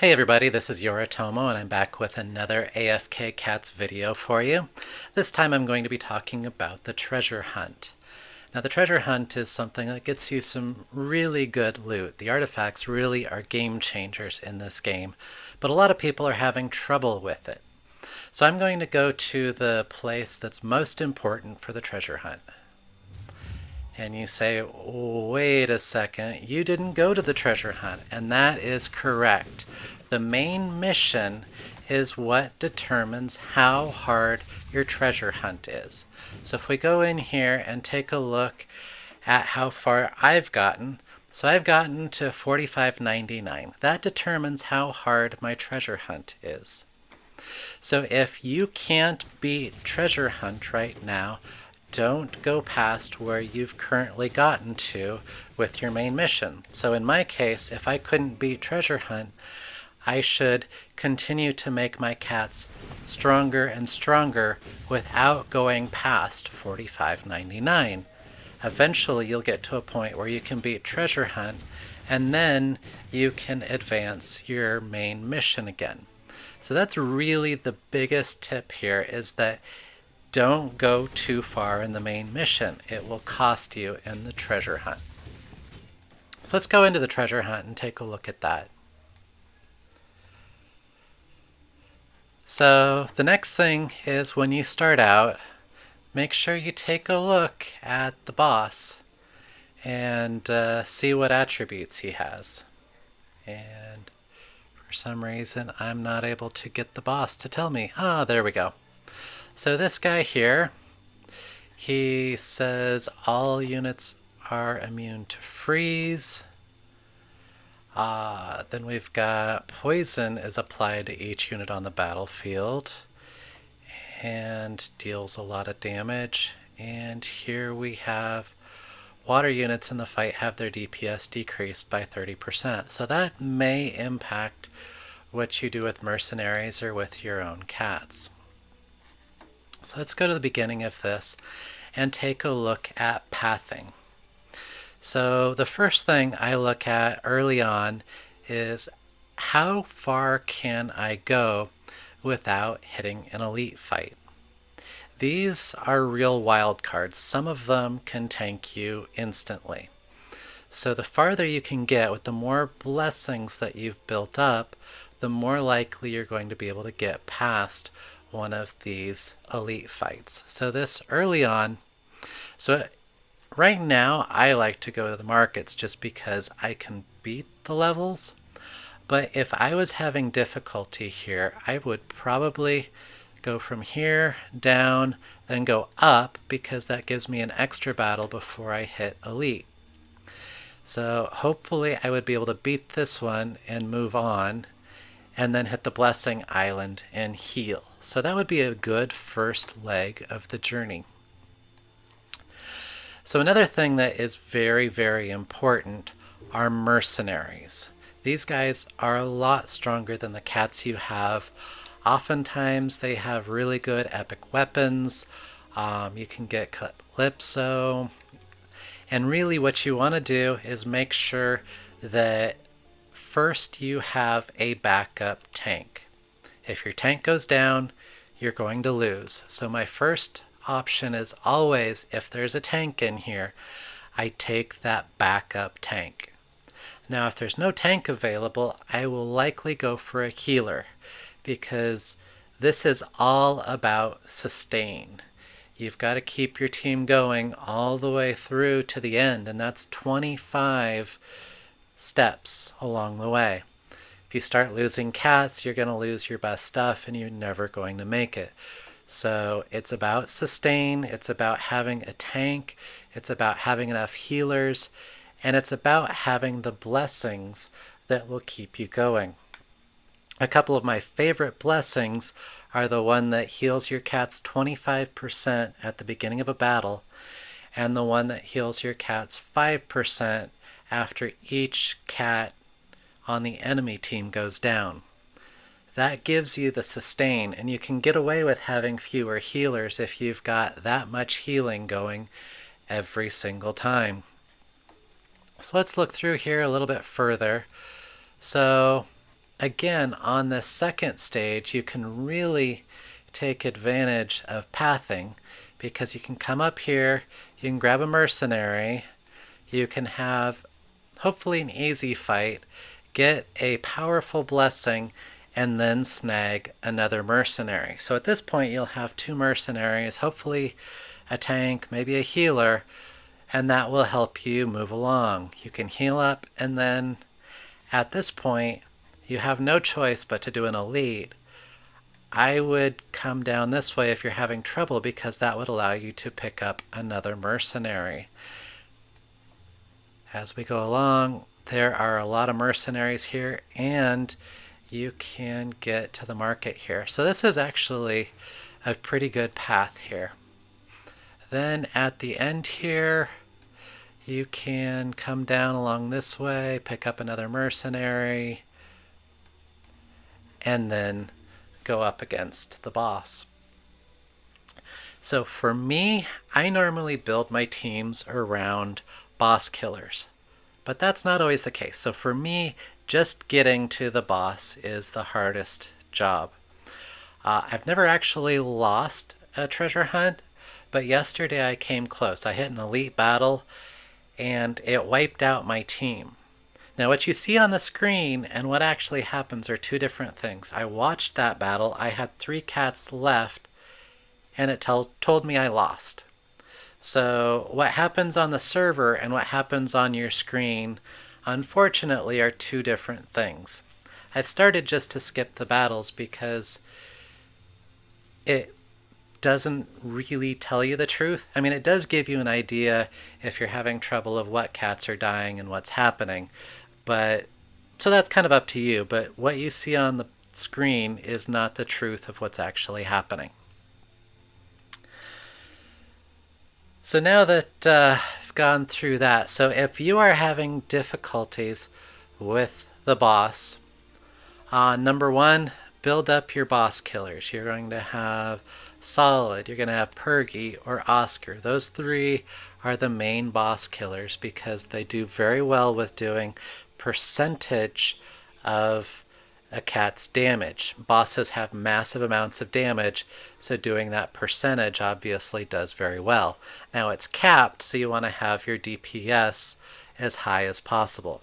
Hey everybody, this is Yoritomo and I'm back with another AFK Katz video for you. This time I'm going to be talking about the treasure hunt. Now the treasure hunt is something that gets you some really good loot. The artifacts really are game changers in this game, but a lot of people are having trouble with it. So I'm going to go to the place that's most important for the treasure hunt. And you say, wait a second, you didn't go to the treasure hunt. And that is correct. The main mission is what determines how hard your treasure hunt is. So if we go in here and take a look at how far I've gotten, so I've gotten to 45.99. That determines how hard my treasure hunt is. So if you can't beat treasure hunt right now, don't go past where you've currently gotten to with your main mission. So in my case, if I couldn't beat treasure hunt, I should continue to make my cats stronger and stronger without going past 45.99. Eventually you'll get to a point where you can beat treasure hunt, and then you can advance your main mission again. So that's really the biggest tip here, is that don't go too far in the main mission. It will cost you in the treasure hunt. So let's go into the treasure hunt and take a look at that. So the next thing is, when you start out, make sure you take a look at the boss and see what attributes he has. And for some reason I'm not able to get the boss to tell me. Ah, there we go. So this guy here, he says all units are immune to freeze. Then we've got poison is applied to each unit on the battlefield and deals a lot of damage. And here we have water units in the fight have their DPS decreased by 30%. So that may impact what you do with mercenaries or with your own cats. So let's go to the beginning of this and take a look at pathing. So the first thing I look at early on is, how far can I go without hitting an elite fight? These are real wild cards. Some of them can tank you instantly. So the farther you can get with the more blessings that you've built up, the more likely you're going to be able to get past one of these elite fights. So this early on, so right now I like to go to the markets just because I can beat the levels. But if I was having difficulty here, I would probably go from here down, then go up, because that gives me an extra battle before I hit elite. So hopefully I would be able to beat this one and move on, and then hit the Blessing Island and heal. So that would be a good first leg of the journey. So another thing that is very, very important are mercenaries. These guys are a lot stronger than the cats you have. Oftentimes they have really good epic weapons. You can get Calypso. And really what you want to do is make sure that first you have a backup tank. If your tank goes down, you're going to lose. So my first option is always, if there's a tank in here, I take that backup tank. Now if there's no tank available, I will likely go for a healer, because this is all about sustain. You've got to keep your team going all the way through to the end, and that's 25 steps along the way. If you start losing cats, you're going to lose your best stuff and you're never going to make it. So it's about sustain, it's about having a tank, it's about having enough healers, and it's about having the blessings that will keep you going. A couple of my favorite blessings are the one that heals your cats 25% at the beginning of a battle, and the one that heals your cats 5% after each cat on the enemy team goes down. That gives you the sustain, and you can get away with having fewer healers if you've got that much healing going every single time. So let's look through here a little bit further. So again, on the second stage, you can really take advantage of pathing because you can come up here, you can grab a mercenary, you can have hopefully an easy fight, get a powerful blessing, and then snag another mercenary. So at this point, you'll have 2 mercenaries, hopefully a tank, maybe a healer, and that will help you move along. You can heal up, and then at this point, you have no choice but to do an elite. I would come down this way if you're having trouble because that would allow you to pick up another mercenary. As we go along, there are a lot of mercenaries here, and you can get to the market here. So this is actually a pretty good path here. Then at the end here, you can come down along this way, pick up another mercenary, and then go up against the boss. So for me, I normally build my teams around boss killers, but that's not always the case. So for me, just getting to the boss is the hardest job. I've never actually lost a treasure hunt, but yesterday I came close. I hit an elite battle and it wiped out my team. Now what you see on the screen and what actually happens are 2 different things. I watched that battle, I had 3 cats left, and it told me I lost. So what happens on the server and what happens on your screen, unfortunately, are 2 different things. I've started just to skip the battles because it doesn't really tell you the truth. I mean, it does give you an idea if you're having trouble of what cats are dying and what's happening, but so that's kind of up to you. But what you see on the screen is not the truth of what's actually happening. So now that I've gone through that, so if you are having difficulties with the boss, number 1, build up your boss killers. You're going to have Solid, you're going to have Pergy or Oscar. Those 3 are the main boss killers because they do very well with doing percentage of a cat's damage. Bosses have massive amounts of damage, so doing that percentage obviously does very well. Now it's capped, so you want to have your DPS as high as possible.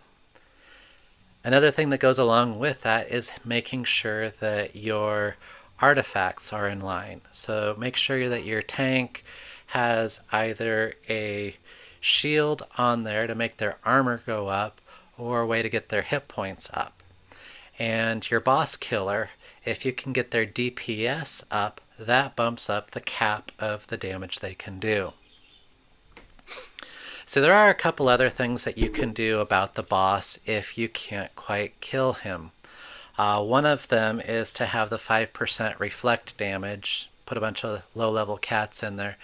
Another thing that goes along with that is making sure that your artifacts are in line. So make sure that your tank has either a shield on there to make their armor go up or a way to get their hit points up. And your boss killer, if you can get their DPS up, that bumps up the cap of the damage they can do. So there are a couple other things that you can do about the boss if you can't quite kill him. One of them is to have the 5% reflect damage, put a bunch of low-level cats in there,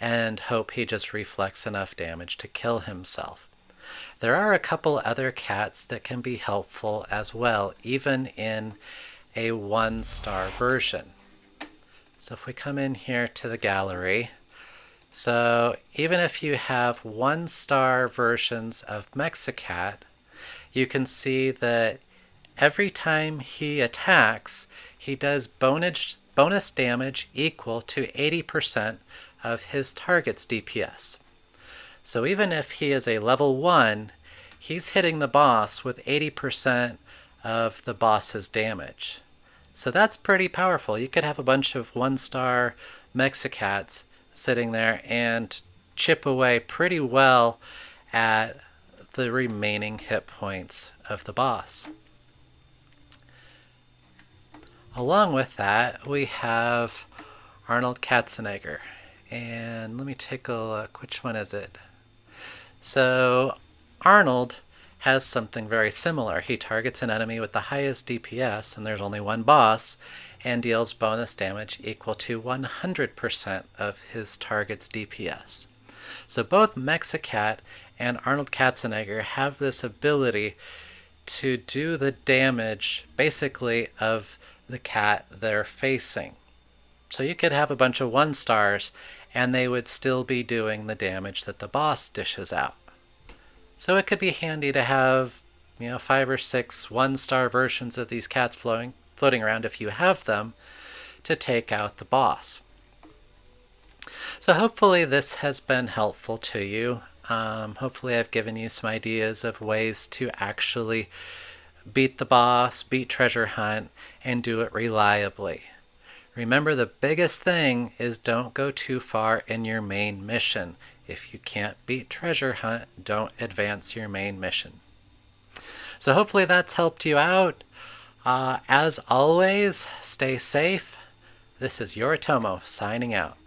and hope he just reflects enough damage to kill himself. There are a couple other cats that can be helpful as well, even in a 1-star version. So if we come in here to the gallery, so even if you have 1-star versions of Mexicat, you can see that every time he attacks, he does bonus damage equal to 80% of his target's DPS. So even if he is a level 1, he's hitting the boss with 80% of the boss's damage. So that's pretty powerful. You could have a bunch of 1-star Mexicats sitting there and chip away pretty well at the remaining hit points of the boss. Along with that, we have Arnold Katzenegger. And let me take a look. Which one is it? So Arnold has something very similar. He targets an enemy with the highest DPS, and there's only one boss, and deals bonus damage equal to 100% of his target's DPS. So both Mexicat and Arnold Katzenegger have this ability to do the damage, basically, of the cat they're facing. So you could have a bunch of 1-stars, and they would still be doing the damage that the boss dishes out. So it could be handy to have 5 or 6 1-star versions of these cats floating around if you have them to take out the boss. So hopefully this has been helpful to you. Hopefully I've given you some ideas of ways to actually beat the boss, beat treasure hunt, and do it reliably. Remember, the biggest thing is don't go too far in your main mission. If you can't beat treasure hunt, don't advance your main mission. So hopefully that's helped you out. As always, stay safe. This is your Tomo signing out.